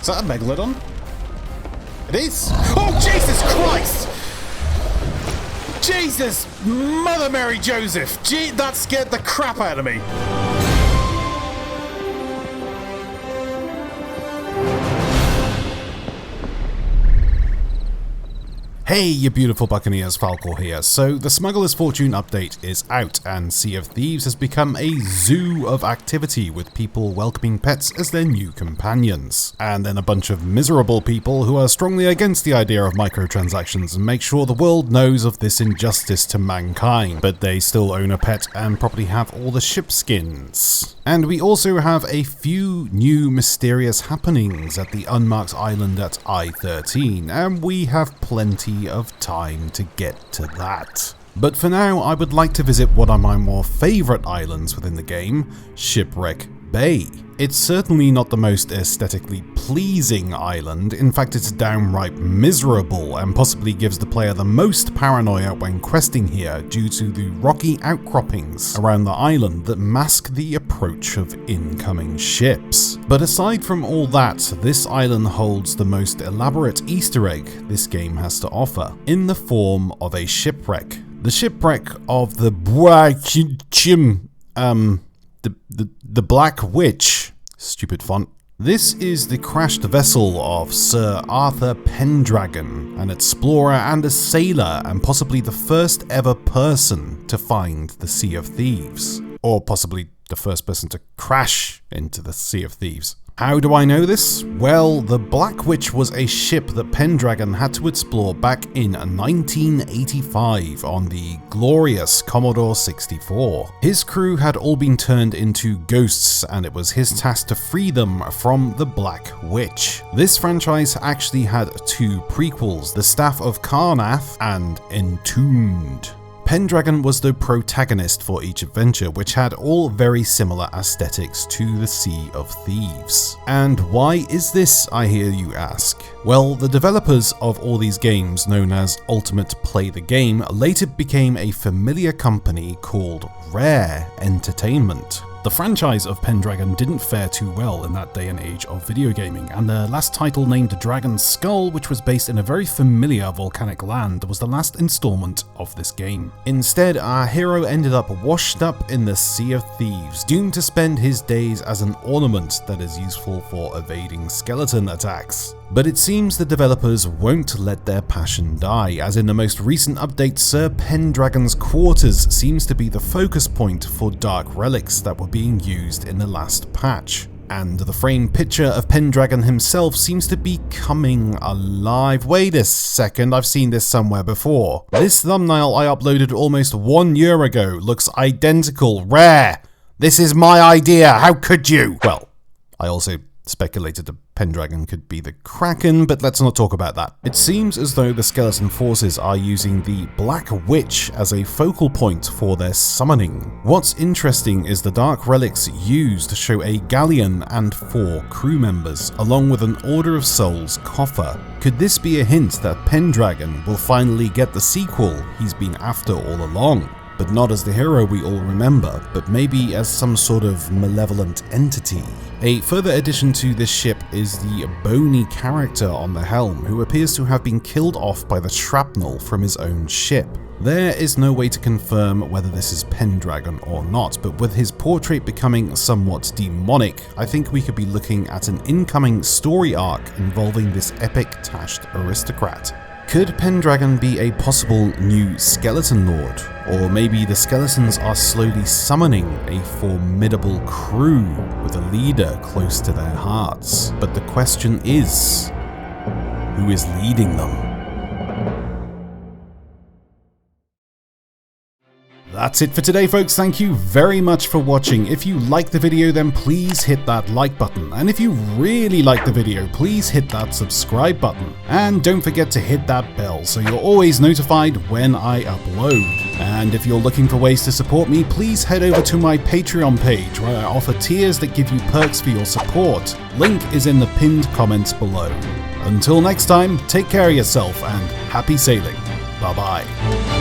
Is that a megalodon? It is. Oh, Jesus Christ! Jesus, Mother Mary Joseph! Gee, that scared the crap out of me. Hey, you beautiful buccaneers, Falcore here. So, the Smuggler's Fortune update is out, and Sea of Thieves has become a zoo of activity with people welcoming pets as their new companions. And then a bunch of miserable people who are strongly against the idea of microtransactions and make sure the world knows of this injustice to mankind, but they still own a pet and probably have all the ship skins. And we also have a few new mysterious happenings at the unmarked island at I-13, and we have plenty of time to get to that. But for now, I would like to visit one of my more favourite islands within the game, Shipwreck Bay. It's certainly not the most aesthetically pleasing island. In fact, it's downright miserable and possibly gives the player the most paranoia when questing here due to the rocky outcroppings around the island that mask the approach of incoming ships. But aside from all that, this island holds the most elaborate Easter egg this game has to offer, in the form of a shipwreck. The shipwreck of the the Black Witch. Stupid font. This is the crashed vessel of Sir Arthur Pendragon, an explorer and a sailor, and possibly the first ever person to find the Sea of Thieves. Or possibly the first person to crash into the Sea of Thieves. How do I know this? Well, the Black Witch was a ship that Pendragon had to explore back in 1985 on the glorious Commodore 64. His crew had all been turned into ghosts, and it was his task to free them from the Black Witch. This franchise actually had two prequels, The Staff of Karnath and Entombed. Pendragon was the protagonist for each adventure, which had all very similar aesthetics to the Sea of Thieves. And why is this, I hear you ask? Well, the developers of all these games, known as Ultimate Play the Game, later became a familiar company called Rare Entertainment. The franchise of Pendragon didn't fare too well in that day and age of video gaming, and the last title, named Dragon's Skull, which was based in a very familiar volcanic land, was the last installment of this game. Instead, our hero ended up washed up in the Sea of Thieves, doomed to spend his days as an ornament that is useful for evading skeleton attacks. But it seems the developers won't let their passion die, as in the most recent update, Sir Pendragon's quarters seems to be the focus point for dark relics that were being used in the last patch. And the framed picture of Pendragon himself seems to be coming alive. Wait a second, I've seen this somewhere before. This thumbnail I uploaded almost 1 year ago looks identical. Rare! This is my idea, how could you? Well, I also speculated that Pendragon could be the Kraken, but let's not talk about that. It seems as though the skeleton forces are using the Black Witch as a focal point for their summoning. What's interesting is the dark relics used show a galleon and 4 crew members, along with an Order of Souls coffer. Could this be a hint that Pendragon will finally get the sequel he's been after all along? But not as the hero we all remember, but maybe as some sort of malevolent entity. A further addition to this ship is the bony character on the helm, who appears to have been killed off by the shrapnel from his own ship. There is no way to confirm whether this is Pendragon or not, but with his portrait becoming somewhat demonic, I think we could be looking at an incoming story arc involving this epic tashed aristocrat. Could Pendragon be a possible new skeleton lord? Or maybe the skeletons are slowly summoning a formidable crew with a leader close to their hearts. But the question is, who is leading them? That's it for today, folks. Thank you very much for watching. If you liked the video, then please hit that like button. And if you really like the video, please hit that subscribe button. And don't forget to hit that bell so you're always notified when I upload. And if you're looking for ways to support me, please head over to my Patreon page, where I offer tiers that give you perks for your support. Link is in the pinned comments below. Until next time, take care of yourself and happy sailing. Bye bye.